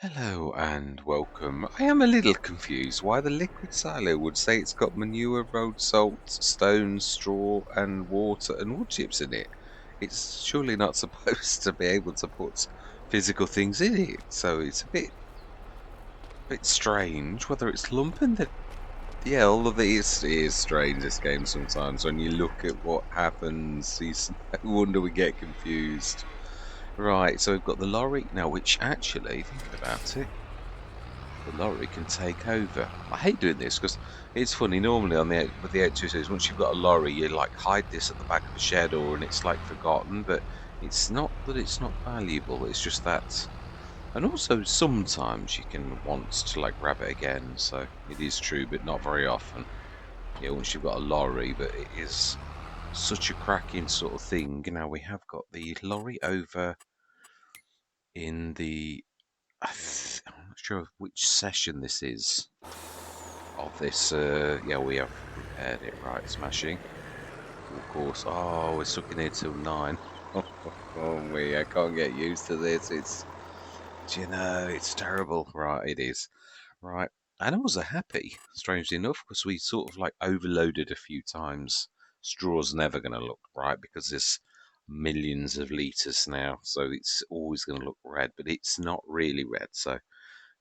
Hello and welcome. I am a little confused why the liquid silo would say it's got manure, road salt, stones, straw, and water and wood chips in it. It's surely not supposed to be able to put physical things in it, so it's a bit strange whether it's lumping the. Yeah, all of these is strange. This game sometimes when you look at what happens, no wonder we get confused. Right, so we've got the lorry now, which actually, thinking about it. The lorry can take over. I hate doing this because it's funny. Normally on with the 826, once you've got a lorry, you like hide this at the back of a shed or and it's like forgotten. But it's not that it's not valuable. It's just that, and also sometimes you can want to like grab it again. So it is true, but not very often. Yeah, once you've got a lorry, but it is such a cracking sort of thing. Now we have got the lorry over in the. I'm not sure which session this is of this. Yeah, we have repaired it. Right, smashing. Of course. Oh, we're stuck in here till 9. I can't get used to this. It's terrible. Right, it is. Right. Animals are happy, strangely enough, because we sort of like overloaded a few times. Straw's never going to look right because there's millions of litres now, so it's always going to look red, but it's not really red. So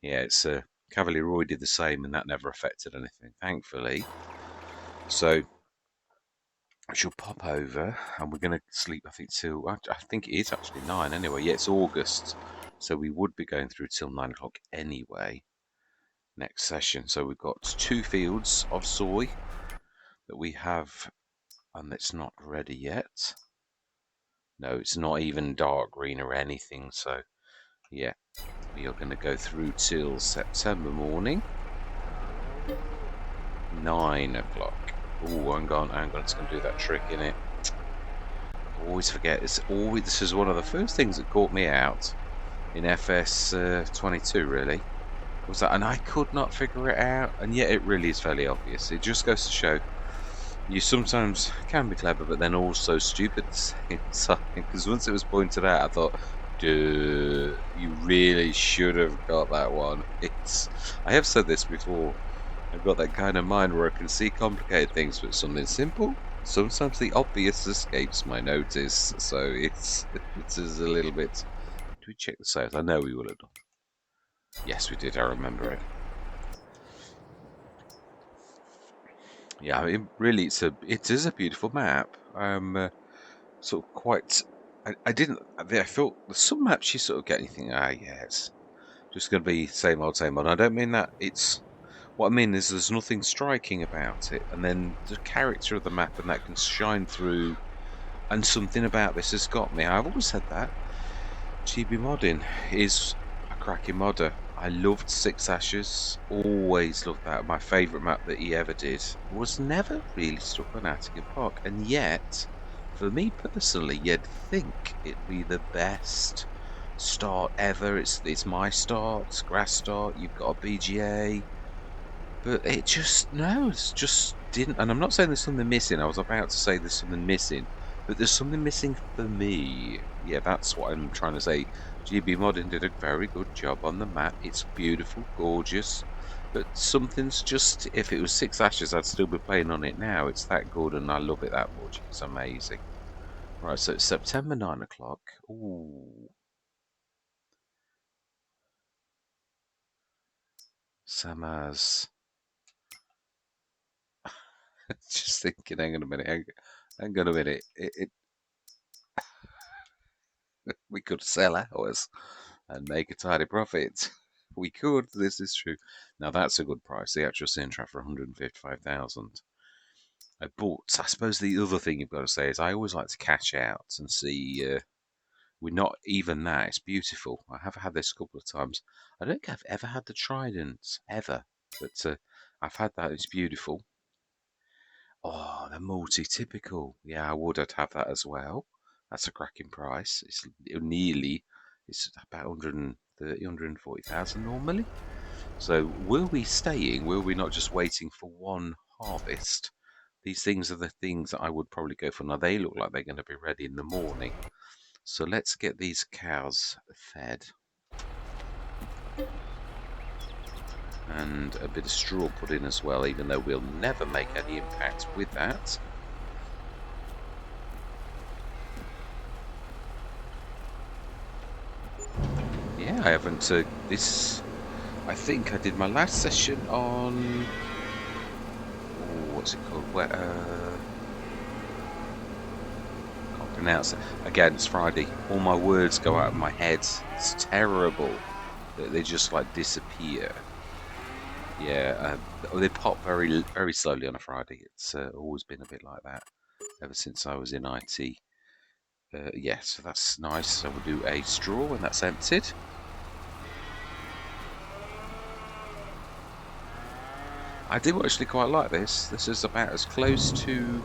yeah, it's Cavalier Roy did the same, and that never affected anything, thankfully. So I shall pop over, and we're going to sleep. I think till I think it is actually 9 anyway. Yeah, it's August, so we would be going through till 9 o'clock anyway. Next session. So we've got 2 fields of soy that we have, and it's not ready yet. No, it's not even dark green or anything. So yeah, we are going to go through till September morning. 9 o'clock. Oh, hang on, it's going to do that trick in it. I always forget. This is one of the first things that caught me out in FS22. Really, was that, and I could not figure it out. And yet, it really is fairly obvious. It just goes to show you sometimes can be clever, but then also stupid at the same time. Because once it was pointed out, I thought, dude, you really should have got that one. I have said this before. I've got that kind of mind where I can see complicated things, but something simple. Sometimes the obvious escapes my notice, so it's a little bit. Do we check the sales? I know we will have done. Yes, we did. I remember it. Yeah, really, it is a beautiful map. Sort of quite. I didn't. I felt some maps you sort of get anything. Yeah, it's just going to be same old, same old. I don't mean that it's. What I mean is there's nothing striking about it, and then the character of the map and that can shine through, and something about this has got me. I've always said that. GB Modding is a cracking modder. I loved Six Ashes, always loved that. My favourite map that he ever did. Was never really stuck on Attica Park, and yet, for me personally, you'd think it'd be the best start ever. It's my start, grass start, you've got a BGA. But it's just didn't. And I'm not saying there's something missing. I was about to say there's something missing, but there's something missing for me. Yeah, that's what I'm trying to say. GB Modding did a very good job on the map. It's beautiful, gorgeous, but something's just. If it was Six Ashes, I'd still be playing on it now. It's that good, and I love it that much. It's amazing. Right, so it's September 9 o'clock. Ooh, Samaz. Just thinking, hang on a minute, hang on a minute. We could sell ours and make a tidy profit. We could, this is true. Now that's a good price. The actual Sintra for 155,000. But I suppose the other thing you've got to say is I always like to cash out and see. We're not even that. It's beautiful. I have had this a couple of times. I don't think I've ever had the Trident ever, but I've had that. It's beautiful. Oh, the multi-typical. Yeah, I'd have that as well. That's a cracking price. It's about 130, 140,000 normally. So will we staying? Will we not just waiting for one harvest? These things are the things that I would probably go for. Now they look like they're going to be ready in the morning. So let's get these cows fed. And a bit of straw put in as well, even though we'll never make any impact with that. Yeah, I haven't. I think I did my last session on. Oh, what's it called? Can't pronounce it. Again, it's Friday. All my words go out of my head. It's terrible. They just like disappear. Yeah, they pop very, very slowly on a Friday. It's always been a bit like that ever since I was in IT. Yeah, so that's nice. So we'll do a straw when that's emptied. I do actually quite like this. This is about as close to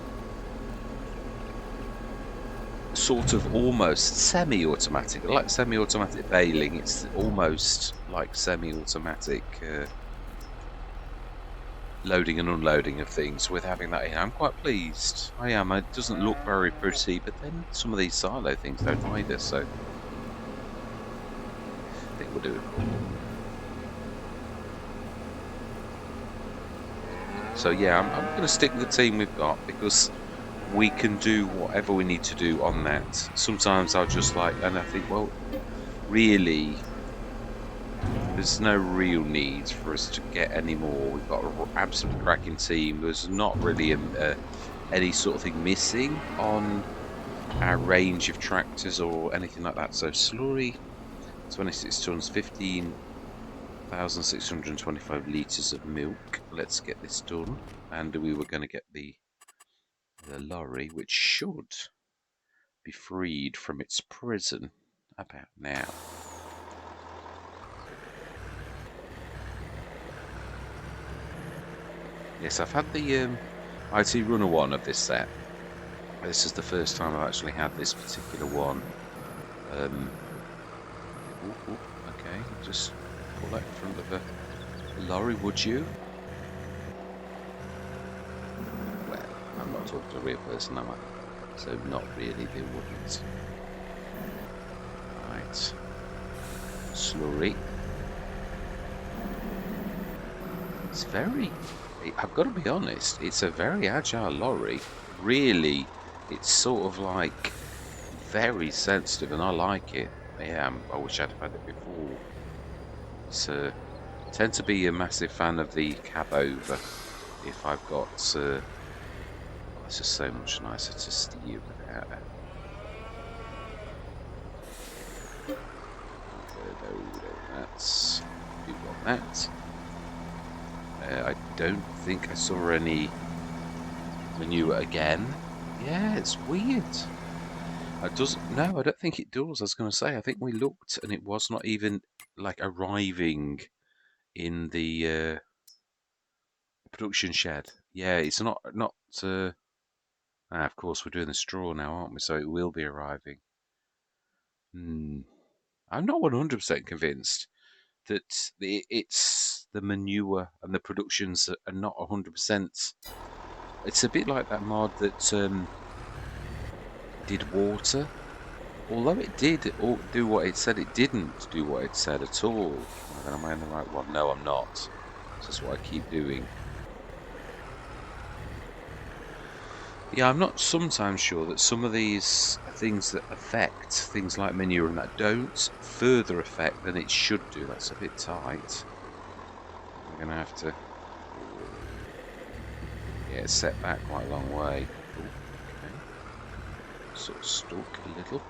sort of almost semi-automatic. I like semi-automatic baling. It's almost like semi-automatic loading and unloading of things with having that in. I'm quite pleased. I am. It doesn't look very pretty, but then some of these silo things don't either, so I think we'll do it. So yeah, I'm going to stick with the team we've got because we can do whatever we need to do on that. Sometimes I'll just and I think, well, really, there's no real need for us to get any more. We've got an absolutely cracking team. There's not really any sort of thing missing on our range of tractors or anything like that. So slurry, 26 tons, 15,625 litres of milk. Let's get this done. And we were going to get the lorry, which should be freed from its prison about now. Yes, I've had the IT Runner one of this set. This is the first time I've actually had this particular one. Okay, just pull that in front of a lorry, would you? Well, I'm not talking to a real person, am I? So not really, they wouldn't. Right. Slurry. It's very... I've got to be honest, it's a very agile lorry. Really, it's sort of like very sensitive, and I like it. Yeah, I wish I'd have had it before. So, I tend to be a massive fan of the cab over. If I've got, it's just so much nicer to steer without it. That's do want that. I don't think I saw any manure again. Yeah, it's weird. It doesn't. No, I don't think it does. I was going to say. I think we looked, and it was not even like arriving in the production shed. Yeah, it's not. Of course, we're doing the straw now, aren't we? So it will be arriving. I'm not 100% convinced that it's the manure and the productions are not 100%. It's a bit like that mod that did water. Although it did do what it said, it didn't do what it said at all. Am I in the right one? No, I'm not. That's what I keep doing. Yeah, I'm not sometimes sure that some of these things that affect things like manure and that don't further affect than it should do. That's a bit tight. We're going to have to set back quite a long way. Ooh, okay. Sort of stuck a little.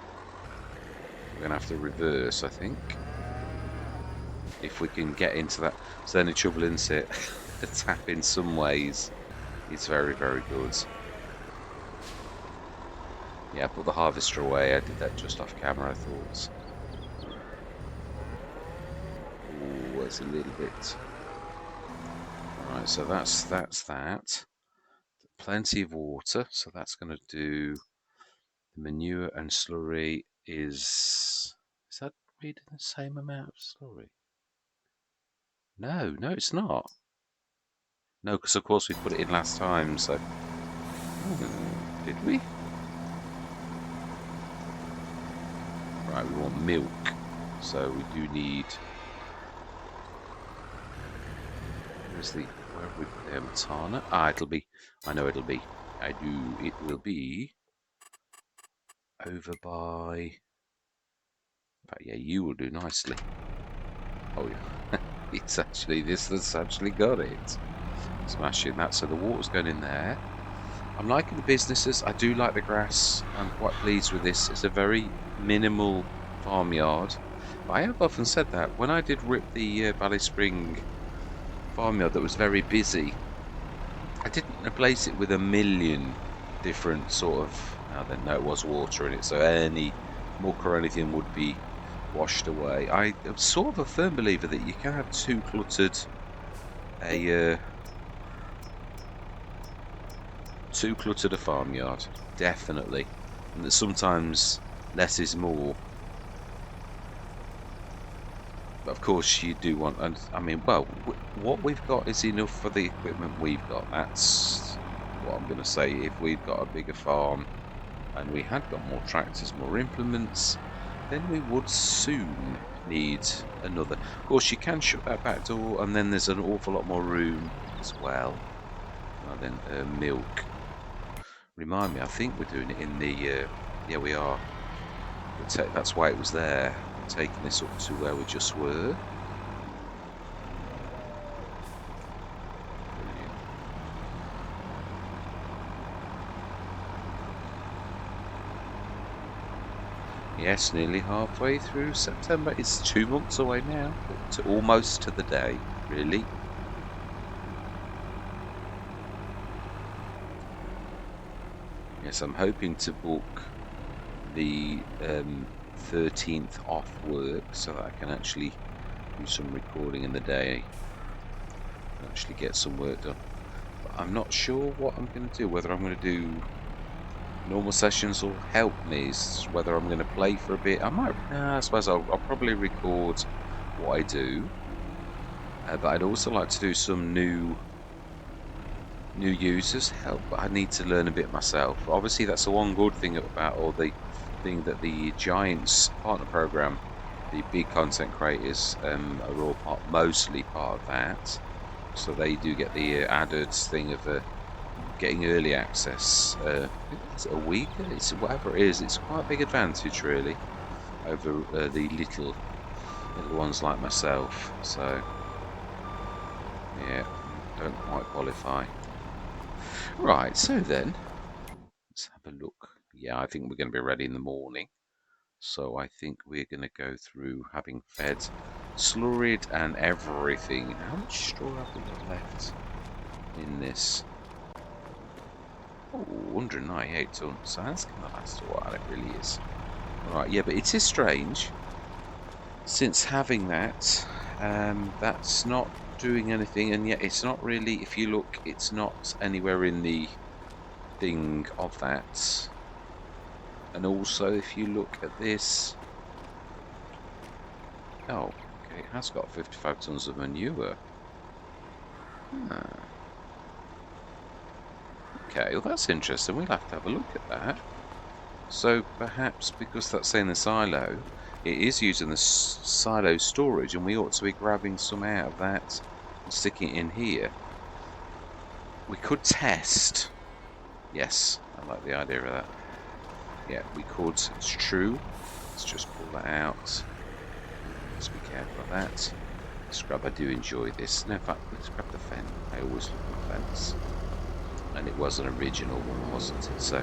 We're going to have to reverse, I think. If we can get into that. So then the trouble isn't it? The tap in some ways is very, very good. Yeah, I put the harvester away. I did that just off camera, I thought. Ooh, it's a little bit. Right, so that's that. Plenty of water, so that's going to do. The manure and slurry is that reading the same amount of slurry? No, it's not. No, because of course we put it in last time, so... did we? Right, we want milk, so we do need Where's the, where have we put the Matana? Ah, it'll be, I know it'll be, I do, it will be over by, but yeah, you will do nicely. Oh yeah, it's actually, this has actually got it. Smashing that, so the water's going in there. I'm liking the businesses, I do like the grass, I'm quite pleased with this. It's a very minimal farmyard. But I have often said that, when I did rip the Valley Spring farmyard that was very busy, I didn't replace it with a million different sort of, now then, no, it was water in it, so any muck or anything would be washed away. I am sort of a firm believer that you can have too cluttered a farmyard, definitely, and that sometimes less is more. But of course, you do want, and I mean, well, what we've got is enough for the equipment we've got. That's what I'm going to say. If we'd got a bigger farm and we had got more tractors, more implements, then we would soon need another. Of course, you can shut that back door, and then there's an awful lot more room as well. Well, then milk. Remind me, I think we're doing it in the. Yeah, we are. That's why it was there. We're taking this up to where we just were. Yes, nearly halfway through September. It's 2 months away now, almost to the day, really. Yes, I'm hoping to book the 13th off work so that I can actually do some recording in the day and actually get some work done. But I'm not sure what I'm going to do, whether I'm going to do normal sessions or help me, whether I'm going to play for a bit. I might, I suppose I'll probably record what I do, but I'd also like to do some new users help, but I need to learn a bit myself. Obviously that's the one good thing about, or the thing that the Giants partner program, the big content creators are all mostly part of that, so they do get the added thing of getting early access. It's a week, it's whatever it is, it's quite a big advantage really over the little ones like myself. So yeah, don't quite qualify. Right, so then let's have a look. Yeah, I think we're going to be ready in the morning, so I think we're going to go through having fed, slurried and everything. How much straw have we got left in this? Oh, 198 tons, so that's going to last a while, it really is. Right, yeah, but it is strange, since having that, that's not doing anything, and yet it's not really, if you look, it's not anywhere in the thing of that. And also, if you look at this, oh, okay, it has got 55 tons of manure. Okay, well that's interesting. We'll have to have a look at that. So perhaps because that's saying the silo, it is using the silo storage, and we ought to be grabbing some out of that and sticking it in here. We could test. Yes, I like the idea of that. Yeah, we could. It's true. Let's just pull that out. Let's be careful of that. Scrub, I do enjoy this. No, in fact, let's grab the fence. I always look at the fence. And it was an original one, wasn't it? So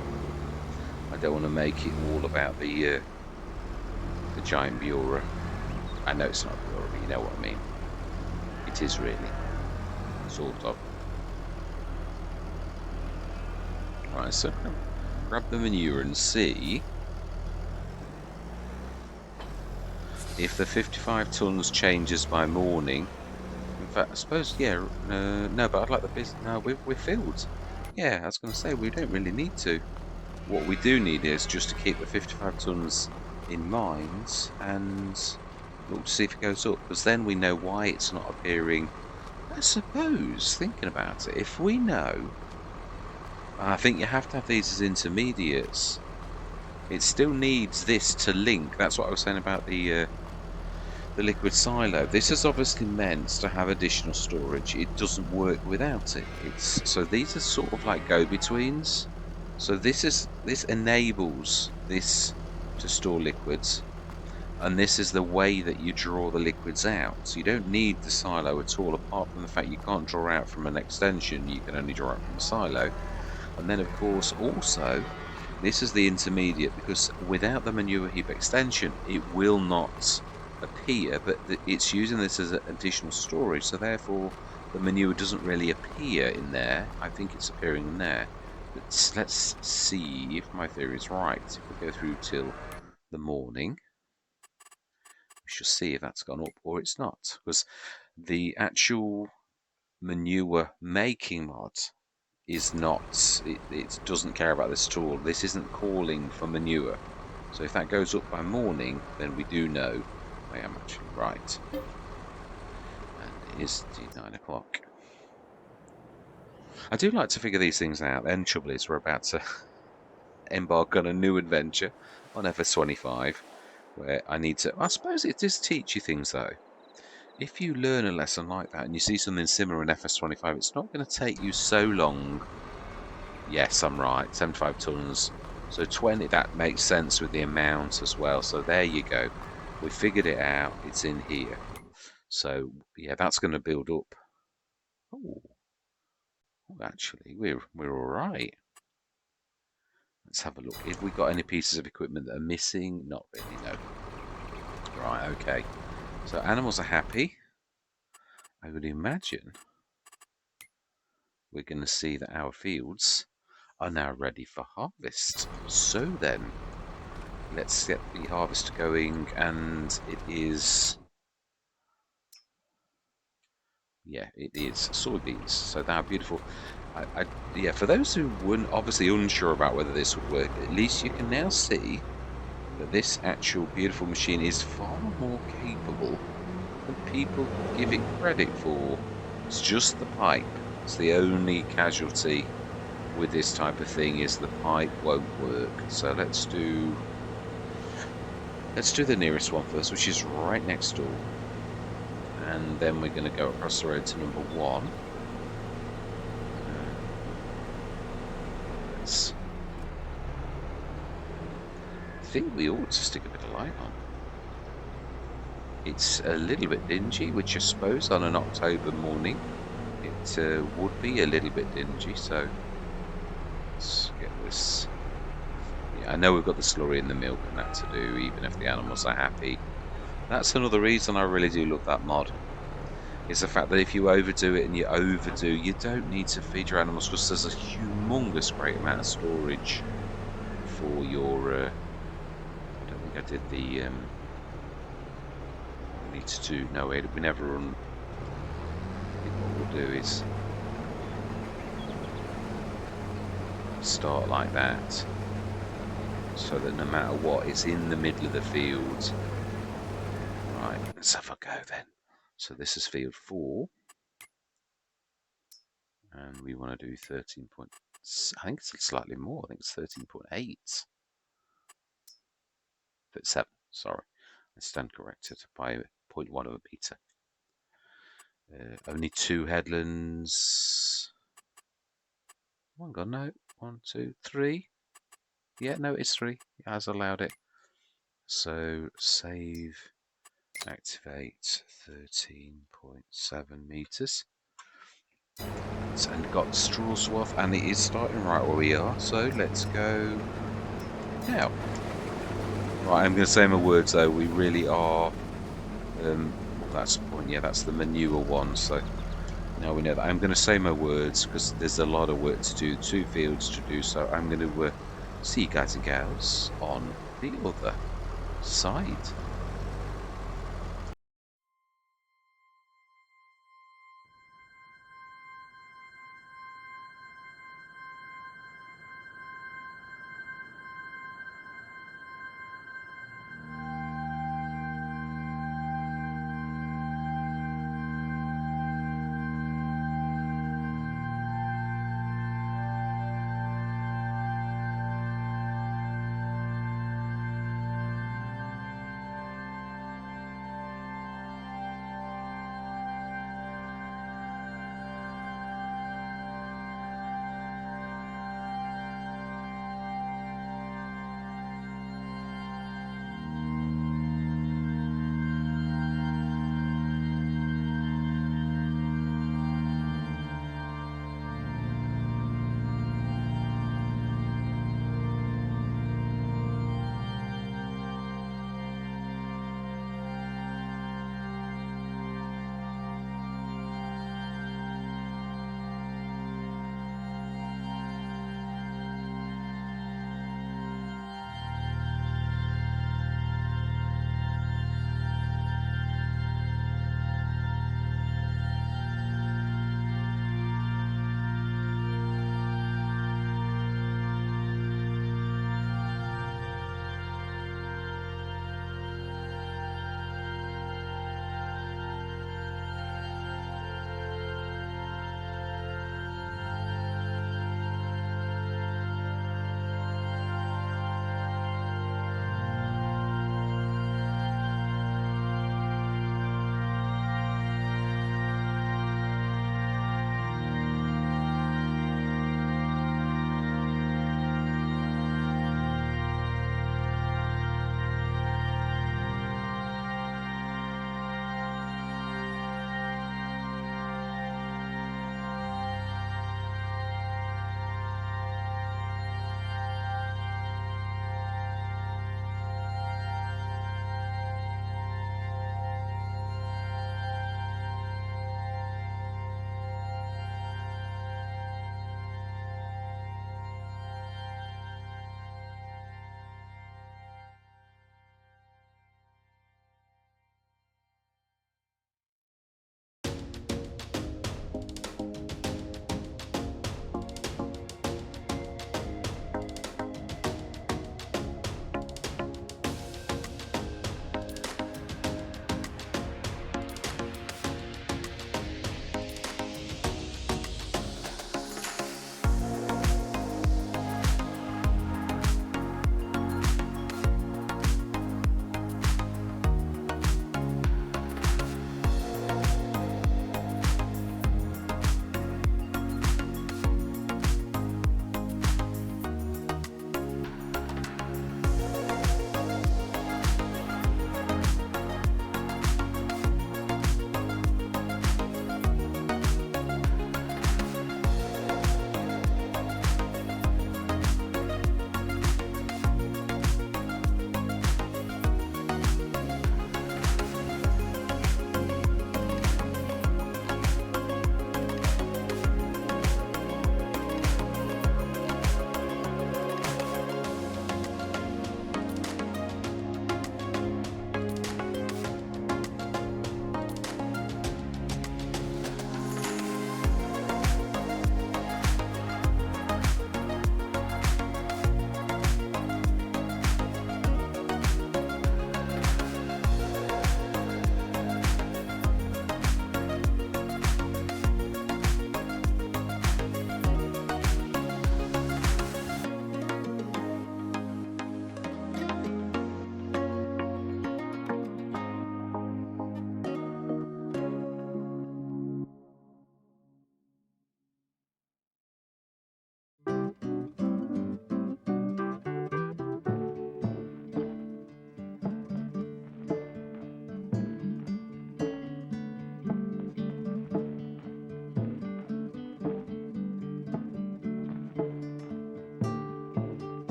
I don't want to make it all about the giant Bureau. I know it's not Bureau, but you know what I mean. It is really. Sort of. Right, so grab the manure and see if the 55 tons changes by morning. In fact, I suppose, yeah, no, but I'd like the business. No, we're filled. Yeah, I was going to say, we don't really need to. What we do need is just to keep the 55 tons in mind and look to see if it goes up, because then we know why it's not appearing. I suppose, thinking about it, if we know, I think you have to have these as intermediates. It still needs this to link. That's what I was saying about the the liquid silo. This is obviously meant to have additional storage. It doesn't work without it. So these are sort of like go-betweens. So this enables this to store liquids, and this is the way that you draw the liquids out. So you don't need the silo at all, apart from the fact you can't draw out from an extension. You can only draw out from a silo. And then of course also this is the intermediate, because without the manure heap extension it will not appear, but it's using this as additional storage, so therefore the manure doesn't really appear in there. I think it's appearing in there, but let's see if my theory is right. If we go through till the morning, we shall see if that's gone up or it's not, because the actual manure making mod is not, it doesn't care about this at all. This isn't calling for manure. So if that goes up by morning, then we do know I am actually right. And it is indeed 9 o'clock. I do like to figure these things out. And trouble is, we're about to embark on a new adventure on FS25, where I need to, I suppose it does teach you things though. If you learn a lesson like that and you see something similar in FS25, it's not going to take you so long. Yes, I'm right, 75 tons. So 20, that makes sense with the amount as well. So there you go. We figured it out. It's in here. So yeah, that's going to build up. Oh, actually, we're all right. Let's have a look. If we got any pieces of equipment that are missing, not really, no. Right, okay. So animals are happy. I would imagine we're going to see that our fields are now ready for harvest. So then, let's get the harvest going, and it is, yeah, it is soybeans. So they are beautiful. Yeah, for those who weren't obviously unsure about whether this would work, at least you can now see that this actual beautiful machine is far more capable than people give it credit for. It's just the pipe. It's the only casualty with this type of thing, is the pipe won't work. So let's do the nearest one first, which is right next door. And then we're going to go across the road to number 1. I think we ought to stick a bit of light on. It's a little bit dingy, which I suppose on an October morning it would be a little bit dingy, so let's get this. Yeah, I know we've got the slurry and the milk and that to do, even if the animals are happy. That's another reason I really do love that mod. Is the fact that if you overdo it, you don't need to feed your animals, because there's a humongous great amount of storage for your. I don't think I did the. We need to do. No, we never run. What we'll do is start like that, so that no matter what, it's in the middle of the field. Right, let's have a go then. So this is field 4. And we want to do 13 point. I think it's slightly more. I think it's 13.8. 37. Sorry, I stand corrected by 0.1 of a meter. Only 2 headlands. One gone, no. 1, 2, 3. Yeah, no, it's 3. It has allowed it. So save, activate 13.7 meters. And got straw swath, and it is starting right where we are. So let's go now. Right, I'm going to say my words though. We really are. That's the point. Yeah, that's the manure one. So now we know that. I'm going to say my words because there's a lot of work to do. 2 fields to do. So I'm going to see you guys and gals on the other side.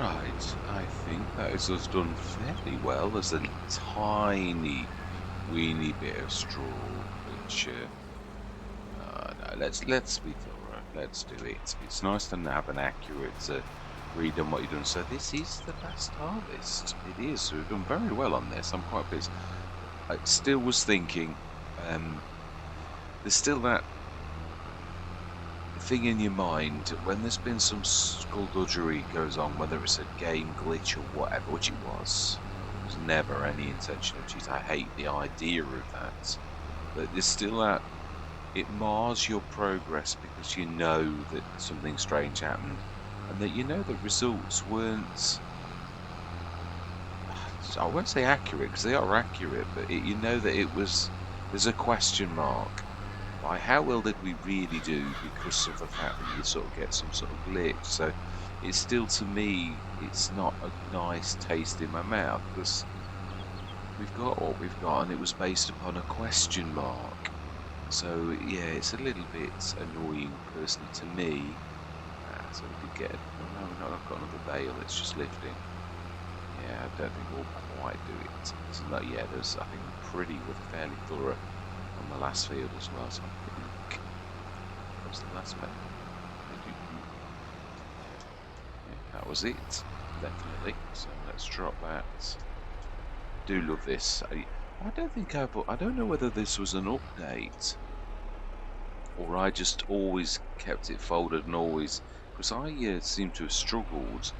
Right, I think that is us done fairly well. There's a tiny, weeny bit of straw, which no, let's be thorough. Let's do it. It's nice to have an accurate read on what you've done. So this is the best harvest. It is. We've done very well on this. I'm quite pleased. I still was thinking, there's still that thing in your mind when there's been some skullduggery goes on, whether it's a game glitch or whatever, which it was. There was never any intentional cheat. I hate the idea of that. But there's still that it mars your progress because you know that something strange happened and that you know the results weren't, I won't say accurate because they are accurate, but you know that there's a question mark by how well did we really do because of the fact that you sort of get some sort of glitch. So it's still, to me, it's not a nice taste in my mouth because we've got what we've got and it was based upon a question mark. So yeah, it's a little bit annoying personally to me. So we did get oh no, we've not got another bale, it's just lifting. Yeah, I don't think we'll quite do it. It's not, yeah, there's, I think pretty with fairly thorough on the last field as well, so I think that was the last bale. Yeah, that was it, definitely. So let's drop that. Do love this. I don't think I don't know whether this was an update or I just always kept it folded and always, because I seem to have struggled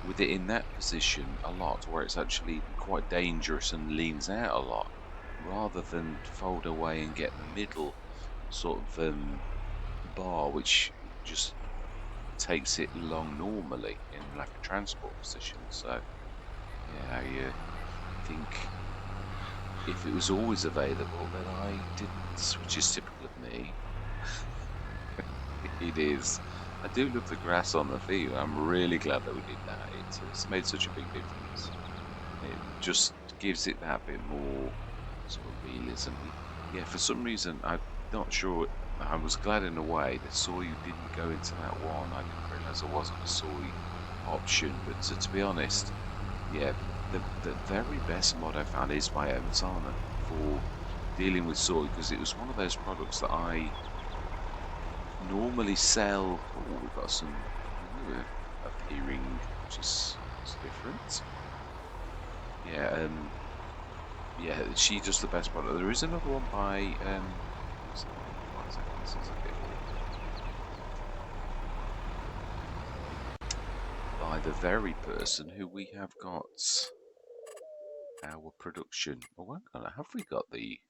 with it in that position a lot, where it's actually quite dangerous and leans out a lot, rather than fold away and get the middle sort of bar, which just takes it long normally in like a transport position. So yeah, I think if it was always available, then I didn't, which is typical of me. It is. I do love the grass on the field. I'm really glad that we did that. It's made such a big difference. It just gives it that bit more sort of realism. Yeah, for some reason, I'm not sure. I was glad in a way that soy didn't go into that one. I didn't realise there wasn't a soy option. But to be honest, yeah, the very best mod I found is my Omatana for dealing with soy because it was one of those products that I normally sell. Oh, we've got some appearing, which is different. Yeah, yeah, she does the best product. There is another one by what's that one? One second, this is a bit weird. By the very person who we have got our production. Oh, hang on, have we got the?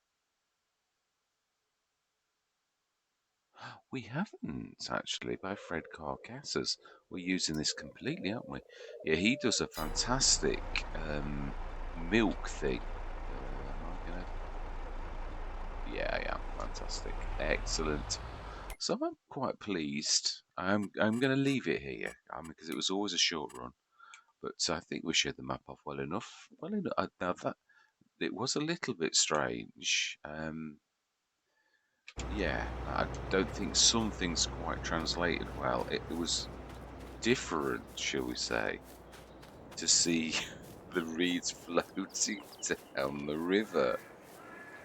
We haven't actually. By Fred Carcasses. We're using this completely, aren't we? Yeah, he does a fantastic milk thing. Am I gonna? Yeah, I am. Fantastic. Excellent. So I'm quite pleased. I'm going to leave it here because it was always a short run. But I think we showed the map off well enough. Well enough. Now that it was a little bit strange. Yeah, I don't think some things quite translated well. It was different, shall we say, to see the reeds floating down the river.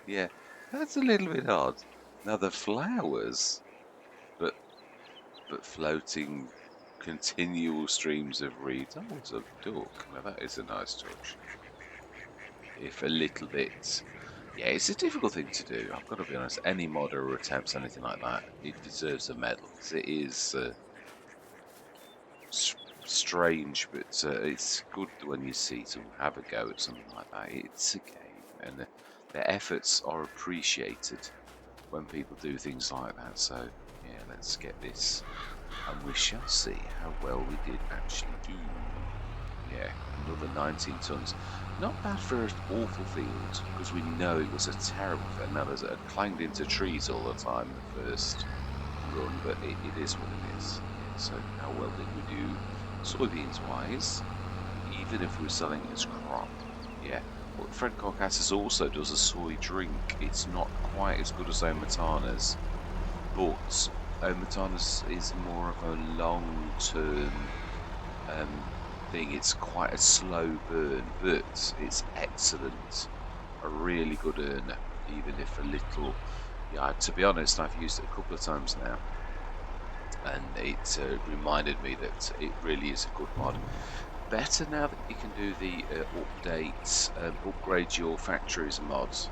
Yeah, that's a little bit odd. Now the flowers, but floating continual streams of reeds. Oh, it's a duck. Now that is a nice touch. If a little bit. Yeah, it's a difficult thing to do. I've got to be honest. Any modder who attempts anything like that, it deserves a medal because it is strange, but it's good when you see someone have a go at something like that. It's a game, and their efforts are appreciated when people do things like that. So yeah, let's get this, and we shall see how well we did actually do. Yeah, another 19 tons. Not bad for an awful field, because we know it was a terrible field. Now, there's a clanged into trees all the time the first run, but it is what it is. Yeah, so how well did we do soybeans-wise, even if we're selling it as crop? Yeah. Well, Fred Carcasses also does a soy drink. It's not quite as good as Omatana's, but Omatana's is more of a long-term thing. It's quite a slow burn, but it's excellent. A really good earner, even if a little. Yeah, to be honest, I've used it a couple of times now, and it reminded me that it really is a good mod. Better now that you can do the updates, upgrade your factories mods,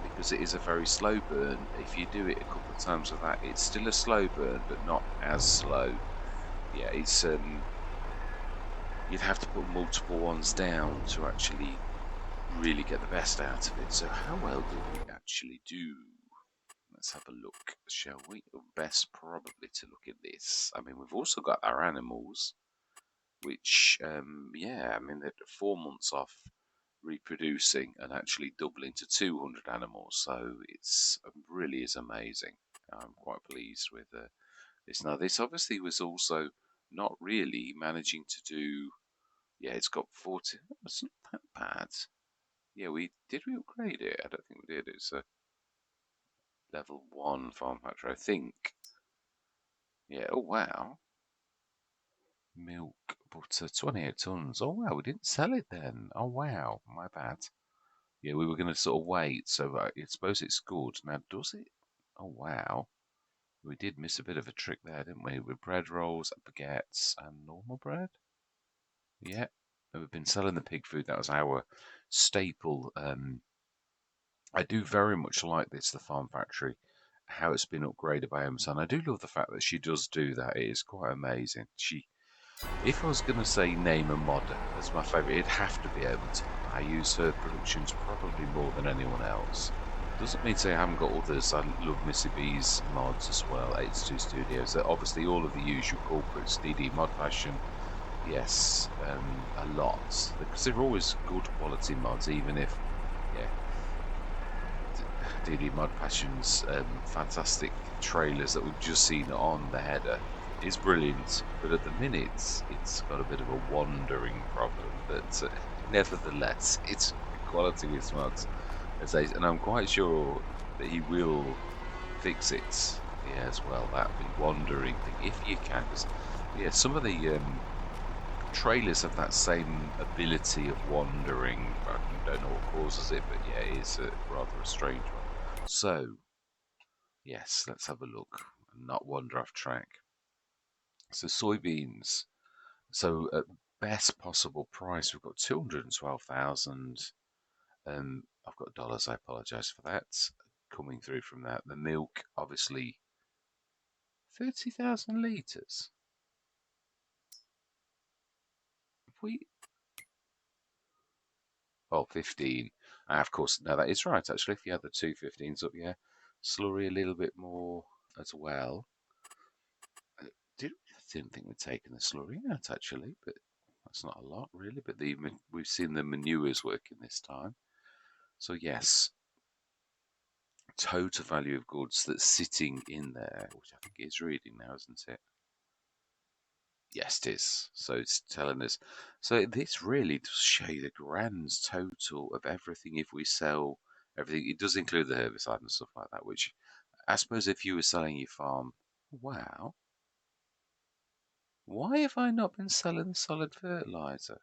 because it is a very slow burn. If you do it a couple of times with that, it's still a slow burn, but not as slow. Yeah, it's you'd have to put multiple ones down to actually really get the best out of it. So how well did we actually do? Let's have a look, shall we? Best probably to look at this. I mean, we've also got our animals, which, yeah, I mean, they're 4 months off reproducing and actually doubling to 200 animals. So it's really is amazing. I'm quite pleased with this. Now, this obviously was also not really managing to do. Yeah, it's got 40. It's not that bad. Yeah, we upgrade it? I don't think we did. It's a level 1 farm factory, I think. Yeah, oh wow. Milk, butter, 28 tons. Oh wow, we didn't sell it then. Oh wow, my bad. Yeah, we were going to sort of wait, so I suppose it's good. Now, does it? Oh wow. We did miss a bit of a trick there, didn't we? With bread rolls, baguettes, and normal bread? Yeah. We've been selling the pig food. That was our staple. I do very much like this, the farm factory, how it's been upgraded by Amazon. I do love the fact that she does do that. It is quite amazing. If I was going to say name a modder as my favourite, it'd have to be Overton. I use her productions probably more than anyone else. Doesn't mean to say I haven't got others. I love Missy B's mods as well, H2 Studios. Obviously, all of the usual culprits, DD Mod Passion, yes, a lot. Because they're always good quality mods, even if, yeah, DD Mod Passion's fantastic trailers that we've just seen on the header is brilliant, but at the minute it's got a bit of a wandering problem. But nevertheless, it's quality with mods, and I'm quite sure that he will fix it. Yeah, as well, that the wandering thing, if you can. Because yeah, some of the trailers have that same ability of wandering. I don't know what causes it, but yeah, it is rather a strange one. So, yes, let's have a look and not wander off track. So, soybeans. So, at best possible price, we've got 212,000. I've got dollars, I apologize for that. Coming through from that. The milk, obviously, 30,000 litres. We. Oh, 15. Of course, no, that is right, actually. If you had the two 15s up, yeah. Slurry a little bit more as well. I didn't think we'd taken the slurry out, actually, but that's not a lot, really. But we've seen the manures working this time. So, yes, total value of goods that's sitting in there, which I think is reading now, isn't it? Yes, it is. So it's telling us. So this really does show you the grand total of everything if we sell everything. It does include the herbicide and stuff like that, which I suppose if you were selling your farm, wow, why have I not been selling the solid fertilizer?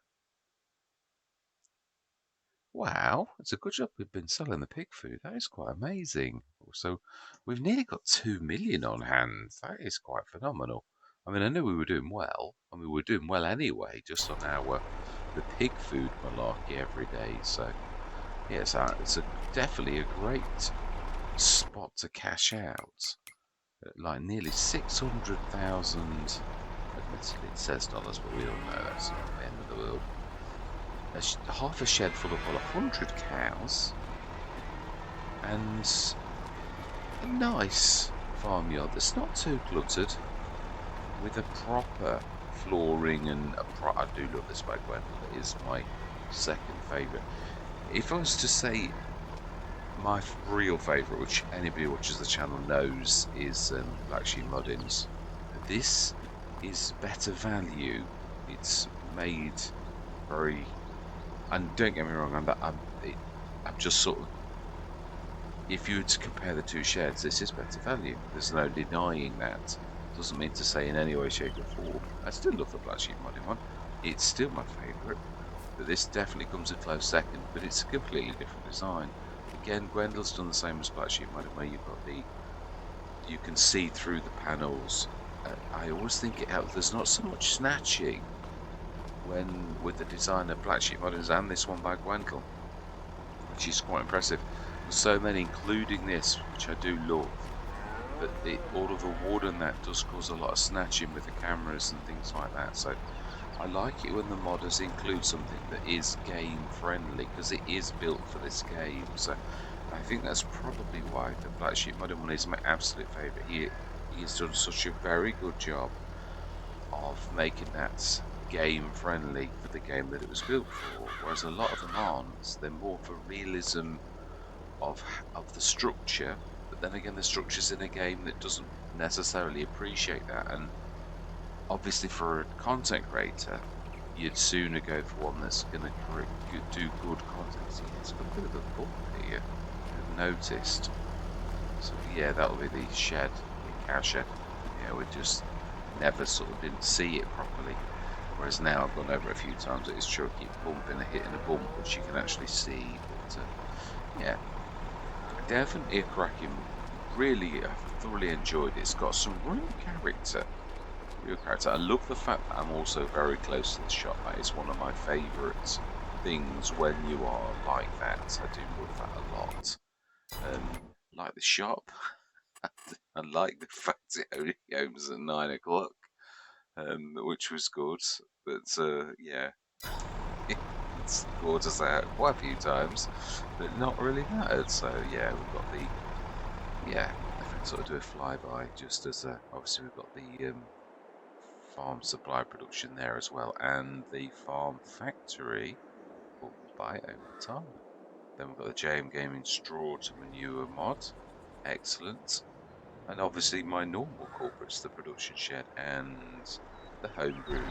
Wow, it's a good job we've been selling the pig food. That is quite amazing. So we've nearly got 2 million on hand. That is quite phenomenal. I mean, I knew we were doing well, and we were doing well anyway, just on the pig food malarkey every day. So yes, it's definitely a great spot to cash out. Like nearly 600,000. Admittedly, it says dollars, but we all know that's not the end of the world. Half a shed full of 100 cows and a nice farmyard that's not too cluttered, with a proper flooring and I do love this back window. It is my second favourite. If I was to say my real favourite, which anybody who watches the channel knows, is Black Sheep Muddins. This is better value. It's made very. And don't get me wrong, I'm just sort of. If you were to compare the two sheds, this is better value. There's no denying that. Doesn't mean to say in any way, shape, or form. I still love the Black Sheep Modding one. It's still my favourite, but this definitely comes a close second, but it's a completely different design. Again, Gwendel's done the same as Black Sheep Modern, where you've got you can see through the panels. I always think there's not so much snatching when with the design of Black Sheep Moderns and this one by Gwendol, which is quite impressive. There's so many, including this, which I do love. But all of the wood and that does cause a lot of snatching with the cameras and things like that. So I like it when the modders include something that is game friendly, because it is built for this game. So I think that's probably why the Black Sheep Modern one is my absolute favourite. He has done such a very good job of making that game friendly for the game that it was built for, whereas a lot of them aren't. They're more for realism of the structure, but then again, the structure's in a game that doesn't necessarily appreciate that. And obviously, for a content creator, you'd sooner go for one that's going to do good content. See, it's got a bit of a bump here, I've noticed. So yeah, that'll be the shed, the cow shed. Yeah, we just never sort of didn't see it properly. Whereas now I've gone over it a few times, it's sure keep bumping a hit and a bump, which you can actually see. But yeah, definitely a cracking. Really, I've thoroughly enjoyed it. It's got some real character. Real character. I love the fact that I'm also very close to the shop. That is one of my favourite things when you are like that. I do love that a lot. Like the shop. I like the fact it only opens at 9 o'clock, which was good. But yeah, it's brought us out quite a few times, but not really mattered. So yeah, we've got if I sort of do a flyby, just as obviously we've got the farm supply production there as well, and the farm factory will buy over time. Then we've got the JM Gaming straw to manure mod, excellent. And obviously my normal corporates, the production shed and the homebrewed.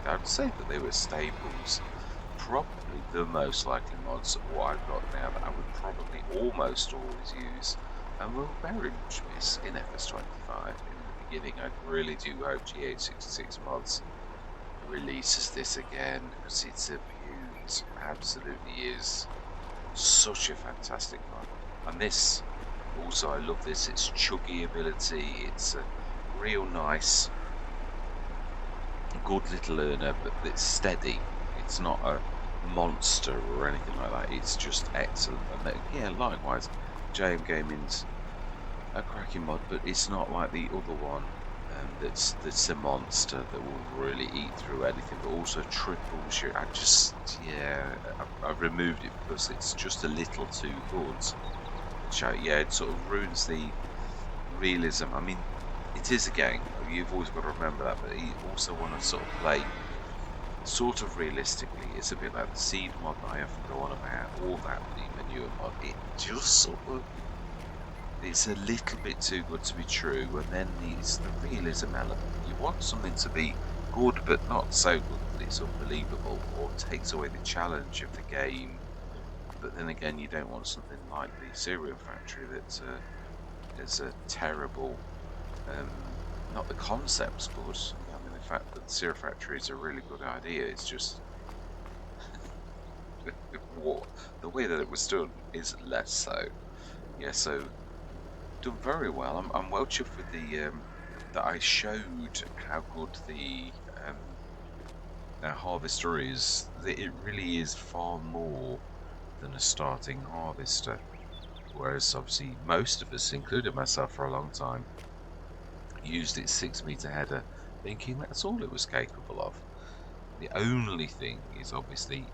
I'd say that they were staples. Probably the most likely mods of what I've got now that I would probably almost always use and will very much miss in FS25. In the beginning, I really do hope G866 mods releases this again, because it's a beaut, absolutely is such a fantastic mod. And this also, I love this, its chuggy ability. It's a real nice, good little earner, but it's steady. It's not a monster or anything like that. It's just excellent. And yeah, likewise, JM Gaming's a cracking mod, but it's not like the other one that's a monster that will really eat through anything, but also triples you. I've removed it because it's just a little too good. It sort of ruins the realism. I mean, it is a game. You've always got to remember that, but you also want to sort of play sort of realistically. It's a bit like the seed mod that I often go on about, or that the manure mod. It just sort of, it's a little bit too good to be true, and then there's the realism element. You want something to be good, but not so good that it's unbelievable or takes away the challenge of the game. But then again, you don't want something like the Cereal Factory that is a terrible. Not the concept's good. I mean, the fact that the Cereal Factory is a really good idea. It's just the way that it was done is less so. Yeah, so done very well. I'm well chuffed with the that I showed how good the harvester is. That it really is far more than a starting harvester. Whereas obviously most of us, including myself for a long time, used its 6-meter header thinking that's all it was capable of. The only thing is obviously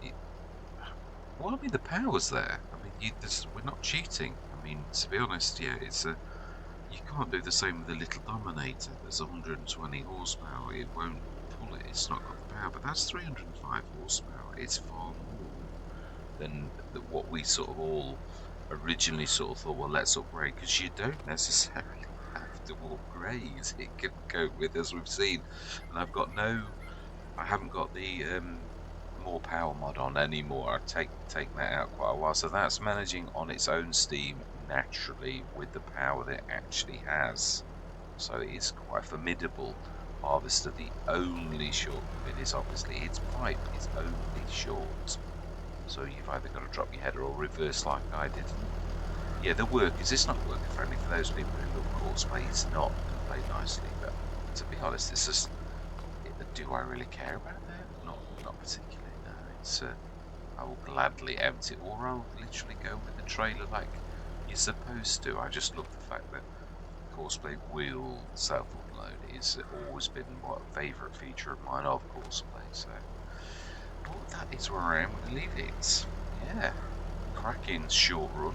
the power's there. I mean, we're not cheating. I mean, to be honest, yeah, you can't do the same with the little Dominator. There's 120 horsepower. It won't pull it. It's not got the power. But that's 305 horsepower. It's far more than what we sort of all originally sort of thought, well, let's upgrade, because you don't necessarily have to upgrade. It can go with, as we've seen. And I haven't got the more power mod on anymore. I've taken that out quite a while. So that's managing on its own steam naturally with the power that it actually has. So it is quite formidable harvester, the only shortcut is obviously its pipe is only short. So you've either got to drop your header or reverse like I did. And yeah, the work is it's not worker friendly for those people who love course play. It's not going to play nicely, but to be honest, this is. Do I really care about that? Not particularly. No, it's. I will gladly empty it, or I'll literally go with the trailer like you're supposed to. I just love the fact that Courseplay will self-upload. It's always been a favourite feature of mine of Courseplay. So, well, that is where I am going to leave it. Yeah, cracking short run.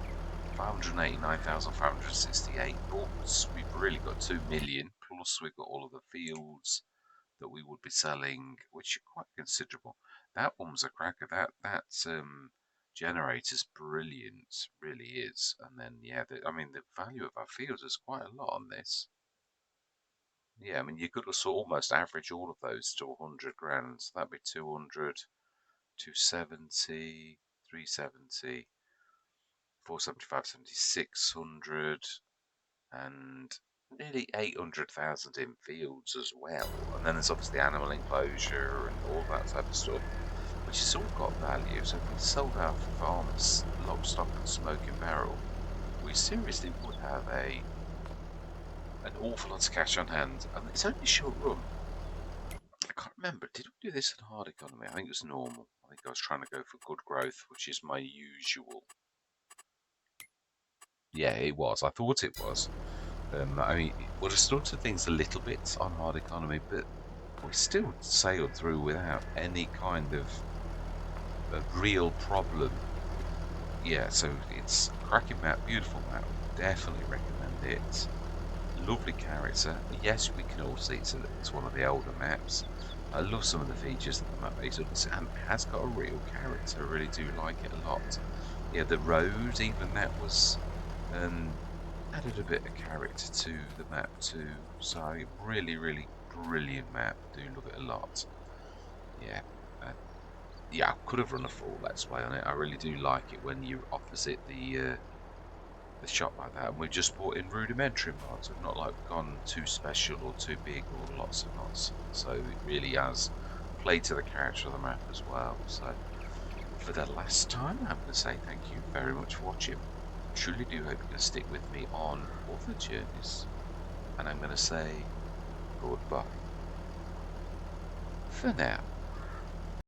589,568 bucks. We've really got 2 million. Plus, we've got all of the fields that we would be selling, which are quite considerable. That one was a cracker. That generator's brilliant, really is. And then yeah, I mean the value of our fields is quite a lot on this. Yeah, I mean you could also almost average all of those to 100 grand. So that'd be 200, 270, 370, 475, 600, and nearly 800,000 in fields as well. And then there's obviously animal enclosure and all that type of stuff, which has all got value. So if we sold our farms lock, stock, and smoking barrel, we seriously would have an awful lot of cash on hand. And it's only short run. I can't remember. Did we do this in hard economy? I think it was normal. I think I was trying to go for good growth, which is my usual. Yeah, it was. I thought it was. I mean, it would have stunted things a little bit on hard economy, but we still sailed through without any kind of a real problem. Yeah, so it's a cracking map, beautiful map. Definitely recommend it. Lovely character. Yes, we can all see it's one of the older maps. I love some of the features that the map is and has got a real character. I really do like it a lot. Yeah, the road, even that was added a bit of character to the map too. So really, really brilliant map. Do love it a lot. Yeah, yeah. I could have run a full let's play on it. I really do like it when you're opposite the shop like that. And we've just brought in rudimentary mods. We've not like gone too special or too big or lots and lots. So it really has played to the character of the map as well. So for the last time, I'm going to say thank you very much for watching. Truly do hope you're going to stick with me on other journeys. And I'm going to say goodbye for now.